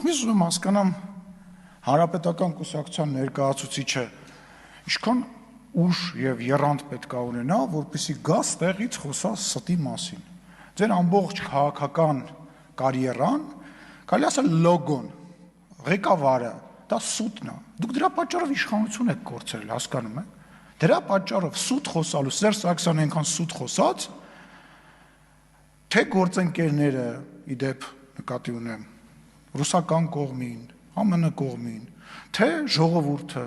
Ես ուզում եմ հասկանամ հանրապետական կուսակցության ներկայացուցիչը ինչքան ուժ եւ եռանդ պետք է ունենա, որպեսզի գա ստեղից խոսա ստի մասին։ Ձեր ամբողջ քաղաքական կարիերան, կարելի ասել լոգոն, ղեկավարը, դա սուտն է։ Դուք դրա պատճառով իշխանություն եք կորցրել, հասկանում եք։ Դրա պատճառով սուտ խոսալու Սերժ Սարգսյանը այնքան սուտ խոսած, թե գործընկերները, իդեպ նկատի ունեմ, ռուսական կողմին, ԱՄՆ կողմին, թե ժողովուրդը,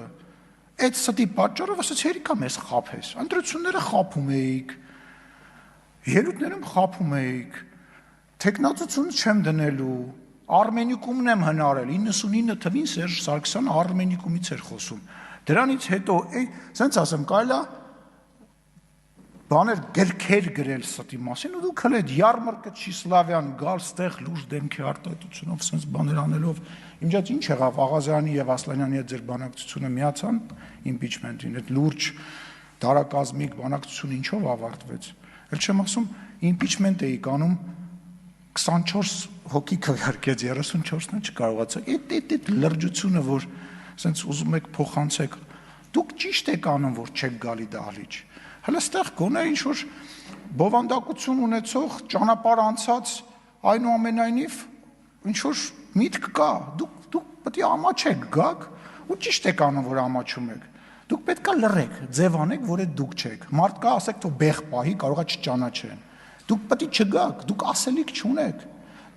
այդ ստի պատճառով ասաց հերիքա մեզ խաբես, ընտրությունները խաբում էիք, ելույթներում խաբում էիք, թեկնածություն չեմ դնելու, Արմենիկումն եմ հնարել, 99 թվին Սերժ Սարգսյանը Արմենիկումից էր խոսում, դրանից հետո, սենց ասեմ, կարելի է բաներ գրքեր գրել ստի մասին, ու դուք հենց Յարմարկա Չիսլավյան գալ ստեղ լուրջ դեմքի արտահայտությունով, սենց բաներ անելով, իմջած ինչ եղավ Աղազյանի եւ Ասլանյանի հետ ձեր բանակցությունը միացան իմպիչմենտին, այդ լուրջ դարակազմիկ բանակցությունը ինչով ավարտվեց։ Էլ չեմ ասում, իմպիչմենտ էի անում 24 հոգի քվեարկեց, 34-ն չկարողացա։ Այդ լրջությունը, որ սենց ուզում եք փոխանցեք, դուք ճիշտ եք անում, որ չեք գալի դահլիճ։ Հələ ստեղ գոնե ինչ-որ բովանդակություն ունեցող ճանապարհ անցած այնուամենայնիվ ինչ-որ միտք կա, դուք պետք է ամաչեք գաք ու ճիշտ եք անում, որ ամաչում եք։ Դուք պետք է լռեք, ձևանեք, որ այդ դուք չեք։ Մարդ կա, ասեք, թող բեղ պահի, կարող է չճանաչեն։ Դուք պետք է չգաք, դուք ասելիք չունեք։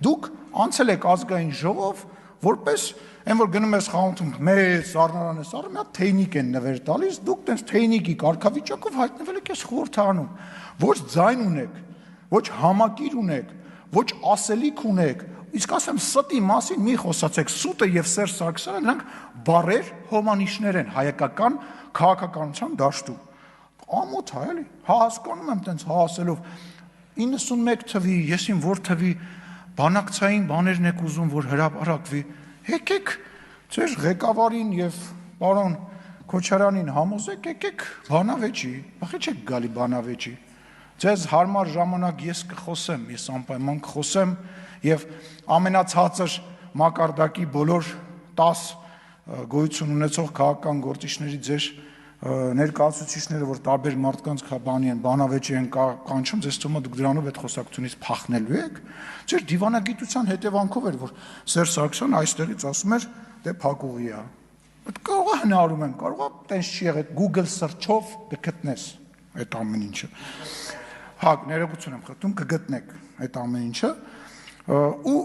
Դուք անցել եք ազգային ժողով, որպես այն որ գնում ես խանութում մեծ սառնարան ես առնում, մի հատ թեյնիկ են նվեր տալիս, դուք տենց թեյնիկի կարգավիճակով հայտնվել եք այս խորհրդանում։ Ոչ ձայն ունեք, ոչ համակիր ունեք, ոչ ասելիք ունեք։ Իսկ ասեմ ստի մասին մի խոսացեք, սուտը եւ Սերժ Սարգսյանը նրանք բարեր հոմանիշներ են հայկական քաղաքականության դաշտում։ Ամոթ է, էլի։ Հա հասկանում եմ տենց հասելով 91 թվի, եսին որ թվի բանակցային բաներն եք ուզում, որ հրապարակվի, եկեք ձեր ղեկավարին եւ պարոն Քոչարյանին համոզեք, եկեք բանավեճի, ախի չեք գալի բանավեճի։ Ձեզ հարմար ժամանակ ես կխոսեմ, ես անպայման կխոսեմ եւ ամենացածր մակարդակի բոլոր 10 գոյություն ունեցող քաղաքական գործիչների ձեր ներկայացուցիչները, որ տարբեր մարդկանց բանի են, բանավեճի են կանչում, ձեզ թվում է դուք դրանով այդ խոսակցությունից փախնելու եք։ Ձեր դիվանագիտության հետևանքով էր, որ Սերժ Սարգսյանը այստեղից ասում էր, դե փակուղի է։ Այդ կարող է հնարում եմ, կարող է տենց չի եղել, Google search-ով կգտնես այդ ամեն ինչը։ Հա, ներողություն եմ խնդրում, կգտնեք այդ ամեն ինչը ու